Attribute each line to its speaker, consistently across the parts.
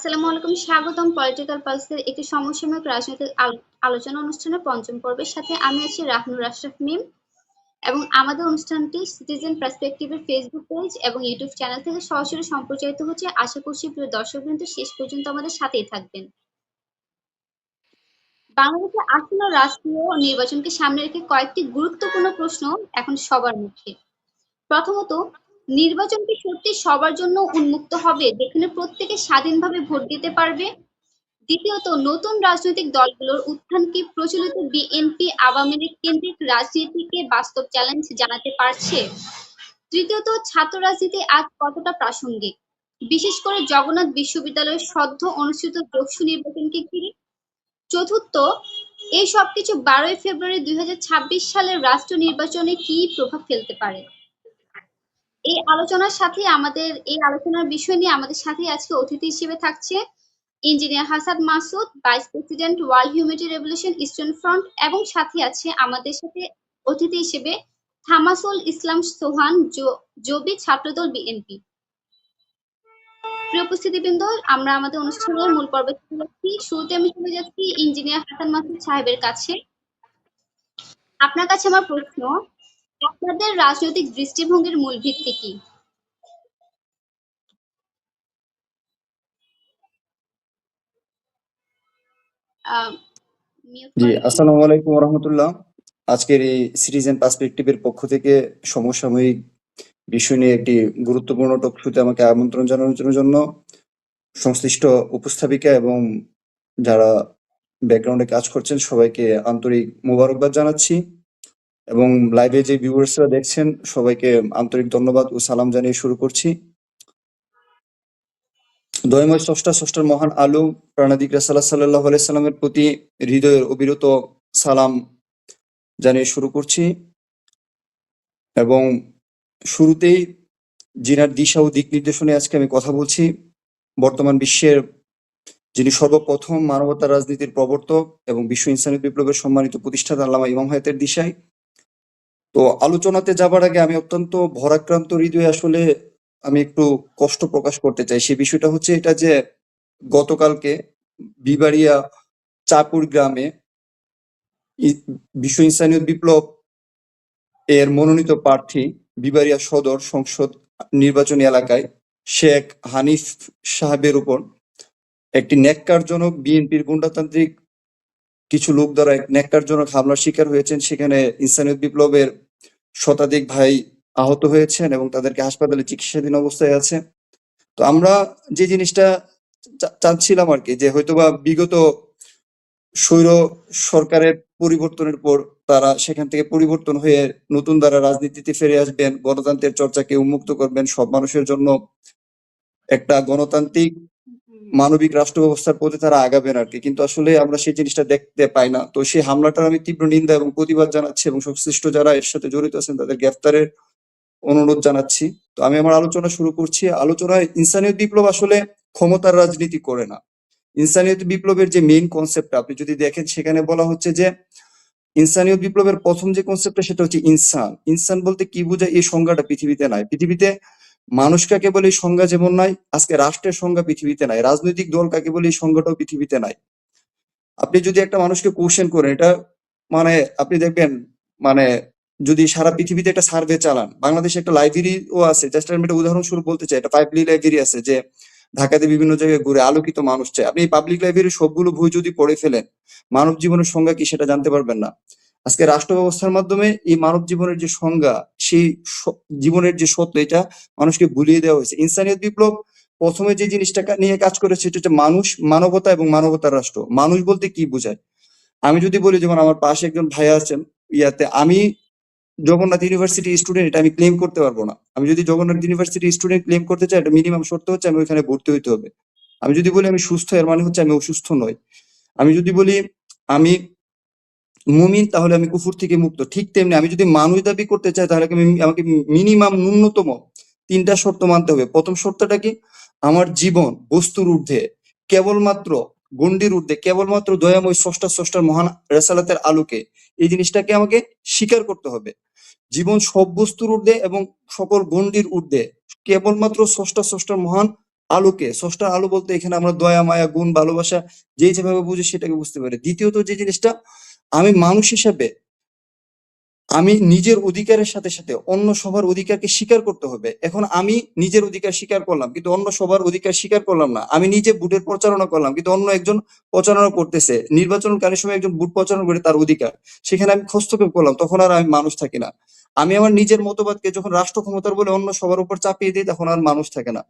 Speaker 1: আসসালামু আলাইকুম, স্বাগতম পলিটিক্যাল পালসের একটি সমসাময়িক রাজনৈতিক আলোচনা অনুষ্ঠানের পঞ্চম পর্বের সাথে আমি আছি রাহনুর আশরাফ মিম এবং আমাদের অনুষ্ঠানটি সিটিজেন পার্সপেক্টিভের ফেসবুক পেজ এবং ইউটিউব চ্যানেল থেকে সরাসরি সম্প্রচারিত হচ্ছে। আশা করছি প্রিয় দর্শকবৃন্দ শেষ পর্যন্ত আমাদের সাথেই থাকবেন। বাংলাদেশে আসন্ন রাষ্ট্রীয় নির্বাচনকে সামনে রেখে কয়েকটি গুরুত্বপূর্ণ প্রশ্ন এখন সবার মুখে। প্রথমত, নির্বাচন কি সত্যি সবার জন্য উন্মুক্ত হবে, যেখানে প্রত্যেকে স্বাধীনভাবে ভোট দিতে পারবে? দ্বিতীয়ত, নতুন রাজনৈতিক দলগুলোর উত্থান কি প্রচলিত বিএনপি আওয়ামী লীগ কেন্দ্রিক রাজনীতিকে বাস্তব চ্যালেঞ্জ জানাতে পারছে? তৃতীয়ত, ছাত্র রাজনীতি আজ কতটা প্রাসঙ্গিক, বিশেষ করে জগন্নাথ বিশ্ববিদ্যালয়ের সদ্য অনুষ্ঠিত ডাকসু নির্বাচনকে ঘিরে? চতুর্থ, এই সবকিছু 12ই ফেব্রুয়ারি 2026 সালের রাষ্ট্র নির্বাচনে কি প্রভাব ফেলতে পারে? এই আলোচনার বিষয় নিয়ে আমাদের সাথে আজকে অতিথি হিসেবে থাকছে engineer Hasan Masud, vice president, world humanity revolution eastern front, এবং সাথে আছে আমাদের সাথে অতিথি হিসেবে থামাসুল ইসলাম সোহান, জবি ছাত্রদল বিএনপি। প্রিয় উপস্থিতিবৃন্দ, আমরা আমাদের অনুষ্ঠানের মূল পর্বে চলে যাচ্ছি। শুরুতে আমি চলে যাচ্ছি ইঞ্জিনিয়ার হাসান মাসুদ সাহেবের কাছে। আপনার কাছে আমার প্রশ্ন, আপনাদের রাজনৈতিক দৃষ্টিভঙ্গির মূল ভিত্তি কি?
Speaker 2: জি, আসসালামু আলাইকুম রহমতুল্লাহ। আজকের এই সিটিজেন পার্সপেক্টিভের পক্ষ থেকে সমসাময়িক বিষয় নিয়ে একটি গুরুত্বপূর্ণ টক শোতে আমাকে আমন্ত্রণ জানানোর জন্য সংশ্লিষ্ট উপস্থাপিকা এবং যারা ব্যাকগ্রাউন্ডে কাজ করছেন সবাইকে আন্তরিক মোবারকবাদ জানাচ্ছি এবং লাইভে যে ভিউয়ার্সরা দেখছেন সবাইকে আন্তরিক ধন্যবাদ ও সালাম জানিয়ে শুরু করছি। দয়াময় স্রষ্টার মহান আলম প্রাণাদিক রাসূল সাল্লাল্লাহু আলাইহি সাল্লামের প্রতি হৃদয়ের অবিরত সালাম জানিয়ে শুরু করছি এবং শুরুতেই যিনার দিশা ও দিক নির্দেশনে আজকে আমি কথা বলছি বর্তমান বিশ্বের যিনি সর্বপ্রথম মানবতার রাজনীতির প্রবর্তক এবং বিশ্ব ইনসানি বিপ্লবের সম্মানিত প্রতিষ্ঠাতা আল্লামা ইমাম হায়াতের দিশায়। তো আলোচনাতে যাবার আগে আমি অত্যন্ত ভরাক্রান্ত হৃদয়ে আসলে আমি একটু কষ্ট প্রকাশ করতে চাই। সেই বিষয়টা হচ্ছে এটা যে গতকালকে বিবাড়িয়া চাপুর গ্রামে বিশ্ব ইনসানিয়ত বিপ্লব এর মনোনীত প্রার্থী বিবাড়িয়া সদর সংসদ নির্বাচনী এলাকায় শেখ হানিফ সাহেবের উপর একটি ন্যাক্কারজনক বিএনপির গুন্ডাতান্ত্রিক কিছু লোক দ্বারা এক ন্যাক্কারজনক হামলার শিকার হয়েছেন। সেখানে ইনসানিয়ত বিপ্লবের শতাধিক ভাই আহত হয়েছেন এবং তাদেরকে হাসপাতালে চিকিৎসাধীন অবস্থায় আছে। তো আমরা যে জিনিসটা চাচ্ছিলাম আর কি, যে হয়তোবা বিগত স্বৈর সরকারের পরিবর্তনের পর তারা সেখান থেকে পরিবর্তন হয়ে নতুন দ্বারা রাজনীতিতে ফিরে আসবেন, গণতন্ত্রের চর্চাকে উন্মুক্ত করবেন, সব মানুষের জন্য একটা গণতান্ত্রিক মানবিক রাষ্ট্র ব্যবস্থার পথে তারা আগাবেন আর কি। কিন্তু আসলে আমরা সেই জিনিসটা দেখতে পাই না। তো সেই হামলাটার আমি তীব্র নিন্দা এবং প্রতিবাদ জানাচ্ছি এবং সংশ্লিষ্ট যারা এর সাথে জড়িত আছেন তাদের গ্রেফতারের অনুরোধ জানাচ্ছি। তো আমি আমার আলোচনা শুরু করছি। আলোচনায় ইনসানিয়ত বিপ্লব আসলে ক্ষমতার রাজনীতি করে না। ইনসানিয়ত বিপ্লবের যে মেইন কনসেপ্ট আপনি যদি দেখেন সেখানে বলা হচ্ছে যে ইনসানিয়ত বিপ্লবের প্রথম যে কনসেপ্টটা সেটা হচ্ছে ইনসান। ইনসান বলতে কি বোঝায় এই সংজ্ঞাটা পৃথিবীতে নাই। পৃথিবীতে মানুষ কাকে বলে এই সংজ্ঞা যেমন নাই, আজকে রাষ্ট্রের সংজ্ঞা পৃথিবীতে নাই, রাজনৈতিক দল কাকে বলে এই সংজ্ঞাটাও পৃথিবীতে নাই। আপনি যদি একটা মানুষকে কোশ্চেন করেন, এটা মানে আপনি দেখবেন মানে যদি সারা পৃথিবীতে একটা সার্ভে চালান, বাংলাদেশে একটা লাইব্রেরিও আছে, জাস্ট আমি একটা উদাহরণস্বরূপ বলতে চাই, একটা পাবলিক লাইব্রেরি আছে যে ঢাকাতে বিভিন্ন জায়গায় ঘুরে আলোকিত মানুষ চাই। আপনি এই পাবলিক লাইব্রেরির সবগুলো বই যদি পড়ে ফেলেন, মানব জীবনের সংজ্ঞা কি সেটা জানতে পারবেন না। আজকে রাষ্ট্র ব্যবস্থার মাধ্যমে এই মানব জীবনের যে সংজ্ঞা, সেই জীবনের যে সত্য, এটা মানুষকে ভুলিয়ে দেওয়া হয়েছে। ইনসানিয়ত বিপ্লব প্রথমে যে জিনিসটা নিয়ে কাজ করেছে সেটা হচ্ছে মানুষ, মানবতা এবং মানবতার রাষ্ট্র। মানুষ বলতে কি বোঝায় আমি যদি বলি, যেমন আমার পাশে একজন ভাইয়া আছেন আমি জগন্নাথ ইউনিভার্সিটি স্টুডেন্ট, এটা আমি ক্লেম করতে পারবো না। আমি যদি জগন্নাথ ইউনিভার্সিটি স্টুডেন্ট ক্লেম করতে চাই, এটা মিনিমাম শর্ত হচ্ছে আমি ওইখানে ভর্তি হইতে হবে। আমি যদি বলি আমি সুস্থ, এর মানে হচ্ছে আমি অসুস্থ নই। আমি যদি বলি আমি মুমিন, তাহলে আমি কুফর থেকে মুক্ত। ঠিক তেমনি আমি যদি মানুষ দাবি করতে চাই, তাহলে আমাকে মিনিমাম ন্যূনতম 3টা শর্ত মানতে হবে। প্রথম শর্তটা কি, আমার জীবন বস্তুর ঊর্ধ্বে, কেবলমাত্র গণ্ডির ঊর্ধ্বে, কেবলমাত্র দয়াময় স্রষ্টার মহান রেসালাতের আলোকে এই জিনিসটাকে আমাকে স্বীকার করতে হবে। জীবন সব বস্তুর ঊর্ধ্বে এবং সকল গণ্ডির ঊর্ধ্বে, কেবলমাত্র স্রষ্টার মহান আলোকে, স্রষ্টার আলো বলতে এখানে আমরা দয়া, মায়া, গুণ, ভালোবাসা যেভাবে বুঝি সেটাকে বুঝতে পারি। দ্বিতীয়ত যে জিনিসটা, আমি মানুষ হিসেবে আমি নিজের অধিকারের সাথে সাথে অন্য সবার অধিকারকে স্বীকার করতে হবে। এখন আমি নিজের অধিকার স্বীকার করলাম কিন্তু অন্য সবার অধিকার স্বীকার করলাম না। আমি নিজে ভোটের প্রচারণা করলাম কিন্তু অন্য একজন প্রচারণা করতেছে, নির্বাচনকালীন সময় একজন ভোট প্রচারণা করে তার অধিকার, সেখানে আমি হস্তক্ষেপ করলাম, তখন আর আমি মানুষ থাকি না। আমি আমার নিজের মতবাদকে যখন রাষ্ট্র ক্ষমতার বলে অন্য সবার উপর চাপিয়ে দিই, তখন আর মানুষ থাকে না।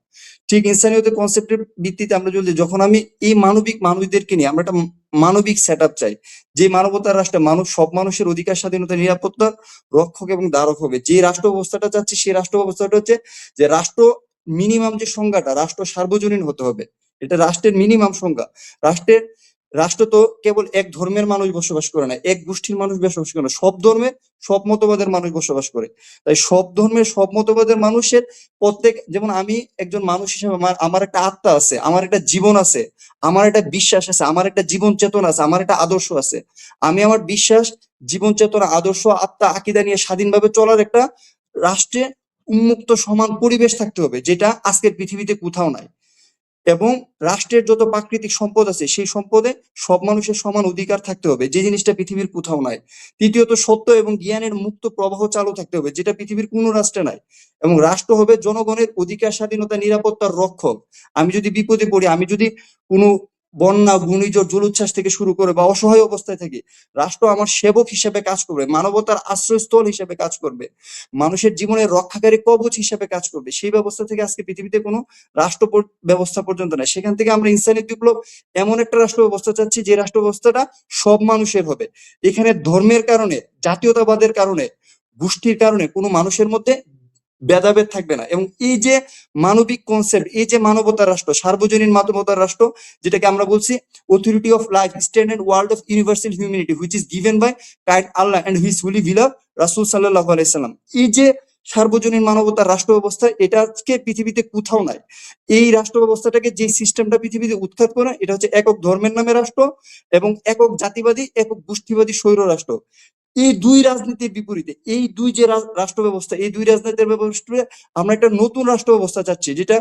Speaker 2: ঠিক ইনসানিয়তের কনসেপ্টের ভিত্তিতে আমরা যদি, যখন আমি এই মানবিক মানুষদেরকে নিয়ে আমরা একটা মানবিক সেট আপ চাই, যে মানবতার রাষ্ট্রে মানুষ, সব মানুষের অধিকার, স্বাধীনতা, নিরাপত্তা রক্ষক এবং ধারক হবে, যে রাষ্ট্র ব্যবস্থাটা চাচ্ছি সেই রাষ্ট্র ব্যবস্থাটা হচ্ছে যে রাষ্ট্র মিনিমাম যে সংজ্ঞাটা, রাষ্ট্র সার্বজনীন হতে হবে, এটা রাষ্ট্রের মিনিমাম সংজ্ঞা। রাষ্ট্রের রাষ্ট্র তো কেবল এক ধর্মের মানুষ বসবাস করে না, এক গোষ্ঠীর মানুষ বসবাস করে না, সব ধর্মের সব মতবাদের মানুষ বসবাস করে। তাই সব ধর্মের সব মতবাদের মানুষের প্রত্যেক, যেমন আমি একজন মানুষ হিসেবে আমার আমার একটা আত্মা আছে, আমার একটা জীবন আছে, আমার একটা বিশ্বাস আছে, আমার একটা জীবন চেতনা আছে, আমার একটা আদর্শ আছে। আমি আমার বিশ্বাস, জীবন চেতনা, আদর্শ, আত্মা, আকীদা নিয়ে স্বাধীনভাবে চলার একটা রাষ্ট্রে উন্মুক্ত সমান পরিবেশ থাকতে হবে, যেটা আজকের পৃথিবীতে কোথাও নাই। এবং রাষ্ট্রের যত প্রাকৃতিক সম্পদ আছে সেই সম্পদে সব মানুষের সমান অধিকার থাকতে হবে, যে জিনিসটা পৃথিবীর কোথাও নাই। তৃতীয়ত, সত্য এবং জ্ঞানের মুক্ত প্রবাহ চালু থাকতে হবে, যেটা পৃথিবীর কোনো রাষ্ট্রে নাই। এবং রাষ্ট্র হবে জনগণের অধিকার, স্বাধীনতা, নিরাপত্তার রক্ষক। আমি যদি বিপদে পড়ি, আমি যদি কোনো বন্যা, ঘূর্ণিঝড়, জলোচ্ছ্বাস থেকে শুরু করে বা অসহায় অবস্থায় থাকি, রাষ্ট্র আমার সেবক হিসেবে কাজ করবে, মানবতার আশ্রয়স্থল হিসেবে কাজ করবে, মানুষের জীবনের রক্ষাকারী কবচ হিসেবে কাজ করবে। সেই ব্যবস্থা থেকে আজকে পৃথিবীতে কোনো রাষ্ট্র ব্যবস্থা পর্যন্ত নাই। সেখান থেকে আমরা ইনসানিয়ত বিপ্লব এমন একটা রাষ্ট্র ব্যবস্থা চাচ্ছি, যে রাষ্ট্র ব্যবস্থাটা সব মানুষের হবে। এখানে ধর্মের কারণে, জাতীয়তাবাদের কারণে, গোষ্ঠীর কারণে কোনো মানুষের মধ্যে ভেদাভেদ থাকবে না। এবং এই যে মানবিক কনসেপ্ট, এই যে মানবতার রাষ্ট্র, সার্বজনীন মানবতার রাষ্ট্র, যেটাকে আমরা বলছি authority of life, standard world of universal humanity, which is given by kind Allah and which হুলি ভিলার রাসূল সাল্লাল্লাহু আলাইহি সাল্লাম। এই যে সার্বজনীন মানবতার রাষ্ট্র ব্যবস্থা, এটা আজকে পৃথিবীতে কোথাও নাই। এই রাষ্ট্র ব্যবস্থাটাকে, যে সিস্টেমটা পৃথিবীতে উৎখাত করে, এটা হচ্ছে একক ধর্মের নামে রাষ্ট্র এবং একক জাতিবাদী, একক গোষ্ঠীবাদী স্বৈর রাষ্ট্র। এই দুই রাজনীতির বিপরীতে, এই দুই যে রাষ্ট্র ব্যবস্থা, এই দুই রাজনীতির ব্যবস্থা, আমরা একটা নতুন রাষ্ট্র ব্যবস্থা চাচ্ছি, যেটা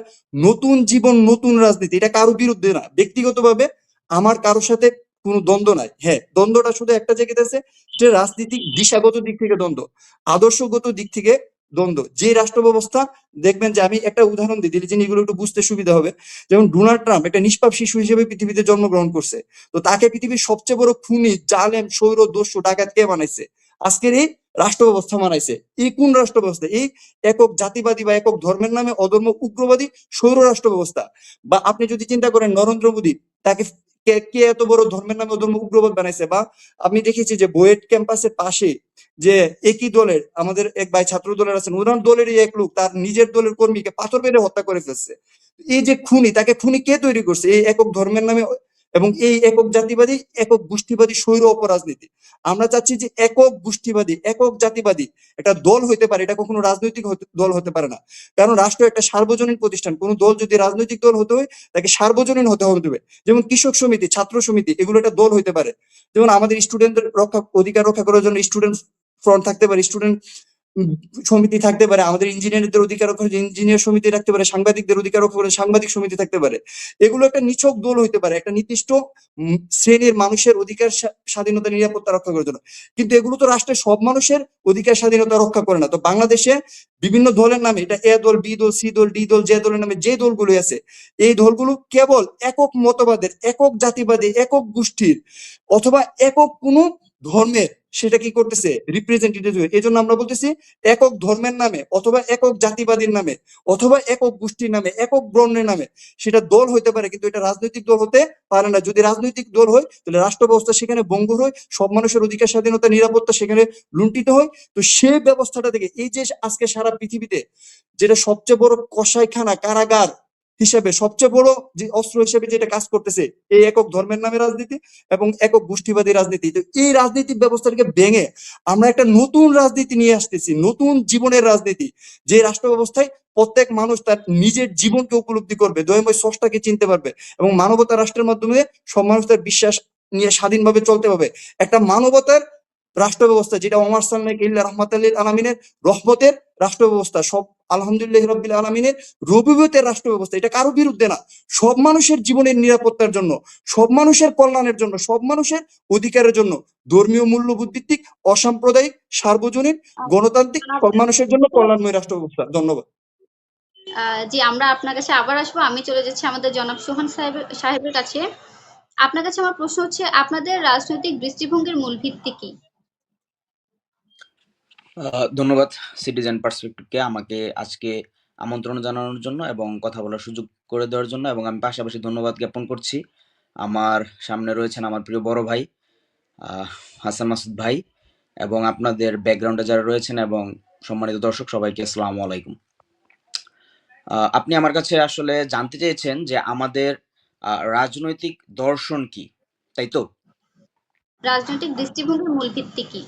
Speaker 2: নতুন জীবন, নতুন রাজনীতি। এটা কারো বিরুদ্ধে না, ব্যক্তিগতভাবে আমার কারোর সাথে কোনো দ্বন্দ্ব নাই। হ্যাঁ, দ্বন্দ্বটা শুধু একটা জায়গাতে আছে, যে রাজনীতিক দিশাগত দিক থেকে দ্বন্দ্ব, আদর্শগত দিক থেকে দ্বন্দ্ব। যে রাষ্ট্র ব্যবস্থা, দেখবেন যে আমি একটা উদাহরণ দিই, দিলে জিনিসগুলো একটু বুঝতে সুবিধা হবে। যেমন ডোনাল্ড ট্রাম্প একটা নিষ্পাপ শিশু হিসেবে পৃথিবীতে জন্মগ্রহণ করছে, তো তাকে পৃথিবীর সবচেয়ে বড় খুনি, জালেম, স্বৈর, দস্যু, ডাকাত কে বানাইছে? আজকের এই রাষ্ট্র ব্যবস্থা বানাইছে। এই কোন রাষ্ট্র ব্যবস্থা? এই একক জাতিবাদী বা একক ধর্মের নামে অধর্ম, উগ্রবাদী স্বৈর রাষ্ট্র ব্যবস্থা। বা আপনি যদি চিন্তা করেন নরেন্দ্র মোদী, তাকে কে কে এত বড় ধর্মের নামে অধর্ম, উগ্রবাদ বানাইছে? বা আমি দেখেছি যে বুয়েট ক্যাম্পাসের পাশে যে একই দলের আমাদের এক ভাই ছাত্র দলের আছেন, ওনার দলেরই এক লোক তার নিজের দলের কর্মীকে পাথর মেরে হত্যা করে ফেলছে। এই যে খুনি, তাকে খুনি কে তৈরি করছে? এই একক ধর্মের নামে এবং এই একক জাতিবাদী, একক গোষ্ঠীবাদী স্বৈর অপরাজনীতি। আমরা চাচ্ছি যে একক গোষ্ঠীবাদী, একক জাতিবাদী একটা দল হইতে পারে, এটা কখনো রাজনৈতিক দল হতে পারে না। কারণ রাষ্ট্র একটা সার্বজনীন প্রতিষ্ঠান, কোন দল যদি রাজনৈতিক দল হতে হয়, তাকে সার্বজনীন হতে হবে। যেমন কৃষক সমিতি, ছাত্র সমিতি, এগুলো একটা দল হইতে পারে। যেমন আমাদের স্টুডেন্টদের অধিকার রক্ষা করার জন্য স্টুডেন্ট ফ্রন্ট থাকতে পারে, স্টুডেন্ট সমিতি থাকতে পারে, আমাদের ইঞ্জিনিয়ারদের অধিকার রক্ষা ইঞ্জিনিয়ার সমিতি রাখতে পারে, সাংবাদিকদের অধিকার রক্ষা করে সাংবাদিক সমিতি থাকতে পারে। এগুলো একটা নিছক দল হইতে পারে, একটা নির্দিষ্ট শ্রেণীর মানুষের অধিকার, স্বাধীনতা, নিরাপত্তা রক্ষা করার জন্য। কিন্তু এগুলো তো রাষ্ট্রের সব মানুষের অধিকার, স্বাধীনতা রক্ষা করে না। তো বাংলাদেশে বিভিন্ন দলের নামে, এটা এ দল, বি দল, সি দল, ডি দল, যে দলের নামে যে দলগুলো আছে, এই দলগুলো কেবল একক মতবাদের, একক জাতিবাদী, একক গোষ্ঠীর অথবা একক কোনো ধর্মের, সেটা কি করতেছে? রিপ্রেজেন্টেটিভ। এই জন্য আমরা বলতেছি একক ধর্মের নামে অথবা একক জাতিবাদীর নামে অথবা একক গোষ্ঠীর নামে, একক বর্ণের নামে সেটা দল হইতে পারে, কিন্তু এটা রাজনৈতিক দল হতে পারে না। যদি রাজনৈতিক দল হয়, তাহলে রাষ্ট্র ব্যবস্থা সেখানে ভঙ্গুর হয়, সব মানুষের অধিকার, স্বাধীনতা, নিরাপত্তা সেখানে লুণ্ঠিত হয়। তো সেই ব্যবস্থাটা থেকে, এই যে আজকে সারা পৃথিবীতে যেটা সবচেয়ে বড় কসাইখানা, কারাগার হিসেবে, সবচেয়ে বড় যে অস্ত্র হিসেবে যেটা কাজ করতেছে, এই একক ধর্মের নামে রাজনীতি এবং একক গোষ্ঠীবাদী রাজনীতি। তো এই রাজনৈতিক ব্যবস্থাটাকে ভেঙে আমরা একটা নতুন রাজনীতি নিয়ে আসতেছি, নতুন জীবনের রাজনীতি, যে রাষ্ট্র ব্যবস্থায় প্রত্যেক মানুষ তার নিজের জীবনকে উপলব্ধি করবে, দয়াময় স্রষ্টাকে চিনতে পারবে এবং মানবতা রাষ্ট্রের মাধ্যমে সব মানুষ তার বিশ্বাস নিয়ে স্বাধীনভাবে চলতে পারবে। একটা মানবতার রাষ্ট্র ব্যবস্থা, যেটা ওমর সাল্লাহ ইল্লা রহমাতাল লিল আলামিনের রহমতের রাষ্ট্র ব্যবস্থা, সব আলহামদুলিল্লাহ রাব্বিল আলামিনের রবুবিয়তের রাষ্ট্র ব্যবস্থা, এটা কারো বিরুদ্ধে না, সব মানুষের জীবনের নিরাপত্তার জন্য, সব মানুষের কল্যাণের জন্য, সব মানুষের অধিকারের জন্য, ধর্মীয় মূল্যবোধ ভিত্তিক, অসাম্প্রদায়িক, সার্বজনীন, গণতান্ত্রিক, সব মানুষের জন্য কল্যাণময় রাষ্ট্র ব্যবস্থা। ধন্যবাদ।
Speaker 1: জি, আমরা আপনার কাছে আবার আসবো। আমি চলে যাচ্ছি আমাদের জনাব সোহান সাহেবের কাছে। আপনার কাছে আমার প্রশ্ন হচ্ছে, আপনাদের রাজনৈতিক দৃষ্টিভঙ্গির মূল ভিত্তি কি?
Speaker 3: ধন্যবাদ সিটিজেন পার্সপেক্টিভকে আমাকে আজকে আমন্ত্রণ জানানোর জন্য এবং কথা বলার সুযোগ করে দেওয়ার জন্য, এবং আমি পাশাপাশি ধন্যবাদ জ্ঞাপন করছি আমার সামনে রয়েছেন আমার প্রিয় বড় ভাই হাসান মাসুদ ভাই, এবং আপনাদের ব্যাকগ্রাউন্ডে যারা রয়েছেন এবং সম্মানিত দর্শক সবাইকে আসসালামু আলাইকুম। আপনি আমার কাছে আসলে জানতে চেয়েছেন যে আমাদের রাজনৈতিক দর্শন কি, তাই তো?
Speaker 1: রাজনৈতিক দৃষ্টিভঙ্গির মূল ভিত্তি কি?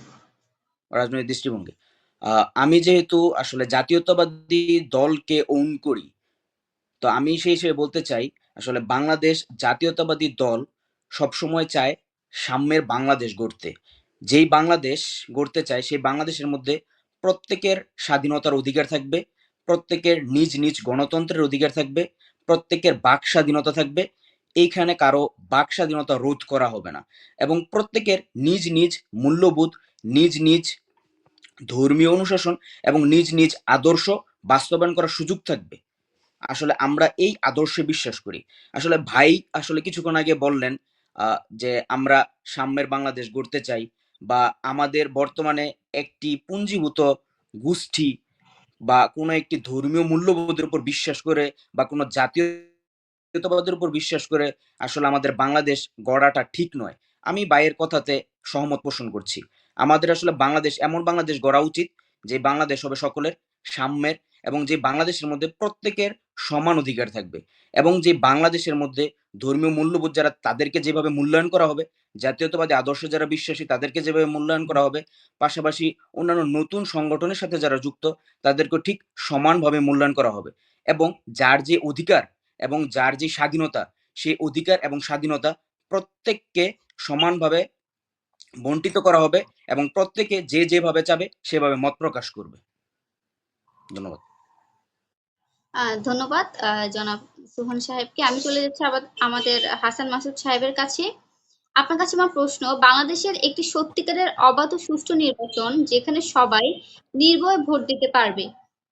Speaker 3: রাজনৈতিক দৃষ্টিভঙ্গি, আমি যেহেতু আসলে জাতীয়তাবাদী দলকে ওন করি, তো আমি সেই হিসেবে বলতে চাই আসলে বাংলাদেশ জাতীয়তাবাদী দল সবসময় চায় সাম্যের বাংলাদেশ গড়তে। যেই বাংলাদেশ গড়তে চায় সেই বাংলাদেশের মধ্যে প্রত্যেকের স্বাধীনতার অধিকার থাকবে, প্রত্যেকের নিজ নিজ গণতন্ত্রের অধিকার থাকবে, প্রত্যেকের বাক স্বাধীনতা থাকবে, এইখানে কারো বাক স্বাধীনতা রোধ করা হবে না, এবং প্রত্যেকের নিজ নিজ মূল্যবোধ, নিজ নিজ ধর্মীয় অনুশাসন এবং নিজ নিজ আদর্শ বাস্তবায়ন করার সুযোগ থাকবে। আসলে আমরা এই আদর্শে বিশ্বাস করি। আসলে ভাই আসলে কিছুক্ষণ আগে বললেন যে আমরা সাম্যের বাংলাদেশ গড়তে চাই, বা আমাদের বর্তমানে একটি পুঞ্জীভূত গোষ্ঠী বা কোনো একটি ধর্মীয় মূল্যবোধের উপর বিশ্বাস করে বা কোনো জাতীয়তাবাদের উপর বিশ্বাস করে আসলে আমাদের বাংলাদেশ গড়াটা ঠিক নয়। আমি ভাইয়ের কথাতে সহমত পোষণ করছি। আমাদের আসলে বাংলাদেশ এমন বাংলাদেশ গড়া উচিত যে বাংলাদেশ হবে সকলের, সাম্যের, এবং যে বাংলাদেশের মধ্যে প্রত্যেকের সমান অধিকার থাকবে, এবং যে বাংলাদেশের মধ্যে ধর্মীয় মূল্যবোধ যারা তাদেরকে যেভাবে মূল্যায়ন করা হবে, জাতীয়তাবাদী আদর্শে যারা বিশ্বাসী তাদেরকে যেভাবে মূল্যায়ন করা হবে, পাশাপাশি অন্যান্য নতুন সংগঠনের সাথে যারা যুক্ত তাদেরকে ঠিক সমানভাবে মূল্যায়ন করা হবে, এবং যার যে অধিকার এবং যার যে স্বাধীনতা, সেই অধিকার এবং স্বাধীনতা প্রত্যেককে সমানভাবে বন্টিত করা হবে, এবং প্রত্যেকে যে যেভাবে চাবে সেভাবে মত প্রকাশ করবে। ধন্যবাদ।
Speaker 1: ধন্যবাদ জনাব সোহান সাহেবকে। আমি চলে যাচ্ছি আবার আমাদের হাসান মাসুদ সাহেবের কাছে। আপনার কাছে আমার প্রশ্ন, বাংলাদেশের একটি সত্যিকারের অবাধ ও সুষ্ঠু নির্বাচন যেখানে সবাই নির্ভয়ে ভোট দিতে পারবে,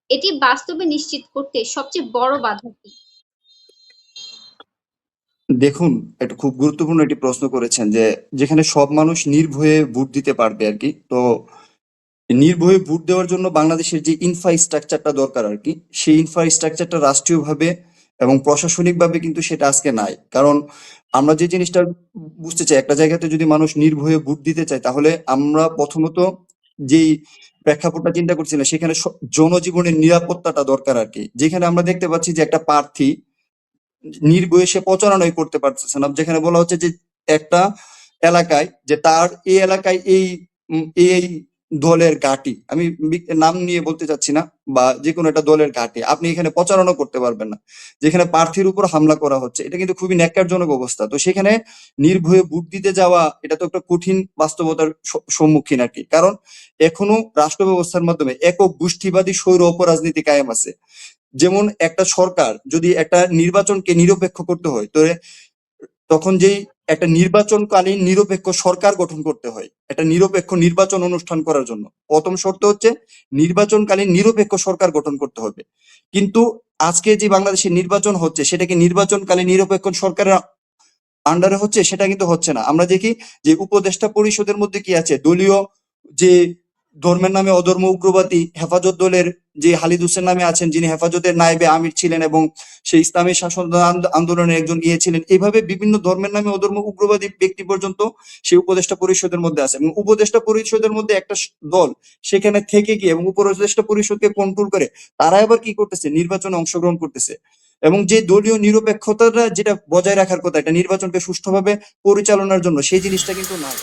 Speaker 1: এটি বাস্তবে নিশ্চিত করতে সবচেয়ে বড় বাধা কি?
Speaker 2: দেখুন, এটা খুব গুরুত্বপূর্ণ একটি প্রশ্ন করেছেন, যে যেখানে সব মানুষ নির্ভয়ে ভোট দিতে পারবে আর কি। তো নির্ভয়ে ভোট দেওয়ার জন্য বাংলাদেশের যে ইনফ্রাস্ট্রাকচারটা দরকার আর কি, সেই ইনফ্রাস্ট্রাকচারটা রাষ্ট্রীয়ভাবে এবং প্রশাসনিকভাবে কিন্তু সেটা আজকে নাই। কারণ আমরা যে জিনিসটা বুঝতে চাই, একটা জায়গাতে যদি মানুষ নির্ভয়ে ভোট দিতে চায়, তাহলে আমরা প্রথমত যেই প্রেক্ষাপটটা চিন্তা করছিলাম, সেখানে জনজীবনের নিরাপত্তাটা দরকার আর কি। যেখানে আমরা দেখতে পাচ্ছি যে একটা প্রার্থী নির্ভয়ে সে প্রচারণাই করতে পারতেছে না, যেখানে বলা হচ্ছে যে একটা এলাকায়, যে তার এই এলাকায় এই দলের ঘাঁটি, আমি নাম নিয়ে বলতে চাচ্ছি না, বা যে কোনো একটা দলের ঘাঁটি, আপনি এখানে প্রচারণা করতে পারবেন না, যেখানে প্রার্থীর উপর হামলা করা হচ্ছে। এটা কিন্তু খুবই ন্যাক্কারজনক অবস্থা। তো সেখানে নির্ভয়ে ভোট দিতে যাওয়া, এটা তো একটা কঠিন বাস্তবতার সম্মুখীন আর কি। কারণ এখনো রাষ্ট্র ব্যবস্থার মাধ্যমে একক গোষ্ঠীবাদী স্বৈর অপরাজনীতি কায়েম আছে। যেমন একটা সরকার যদি একটা নির্বাচনকে নিরপেক্ষ করতে হয়, তো তখন যেই একটা নির্বাচনকালীন নিরপেক্ষ সরকার গঠন করতে হয়, একটা নিরপেক্ষ নির্বাচন অনুষ্ঠান করার জন্য প্রথম শর্ত হচ্ছে নির্বাচনকালীন নিরপেক্ষ সরকার গঠন করতে হবে। কিন্তু আজকে যে বাংলাদেশের নির্বাচন হচ্ছে, সেটা কি নির্বাচনকালীন নিরপেক্ষ সরকারের আন্ডারে হচ্ছে? সেটা কিন্তু হচ্ছে না। আমরা দেখি যে উপদেষ্টা পরিষদের মধ্যে কি আছে, দলীয় যে ধর্মের নামে অধর্ম উগ্রবাদী হেফাজত দলের যে হালিদ হোসেন নামে আছেন, যিনি হেফাজতের নায়েবে আমির ছিলেন এবং সেই ইসলামী শাসন আন্দোলনের একজন ইয়ে ছিলেন, এইভাবে বিভিন্ন ধর্মের নামে অধর্ম উগ্রবাদী ব্যক্তি পর্যন্ত সেই উপদেষ্টা পরিষদের মধ্যে আছে। এবং উপদেষ্টা পরিষদের মধ্যে একটা দল সেখানে থেকে গিয়ে এবং উপদেষ্টা পরিষদকে কন্ট্রোল করে, তারা আবার কি করতেছে, নির্বাচনে অংশগ্রহণ করতেছে। এবং যে দলীয় নিরপেক্ষতাটা যেটা বজায় রাখার কথা, এটা নির্বাচনকে সুষ্ঠুভাবে পরিচালনার জন্য, সেই জিনিসটা কিন্তু নাই।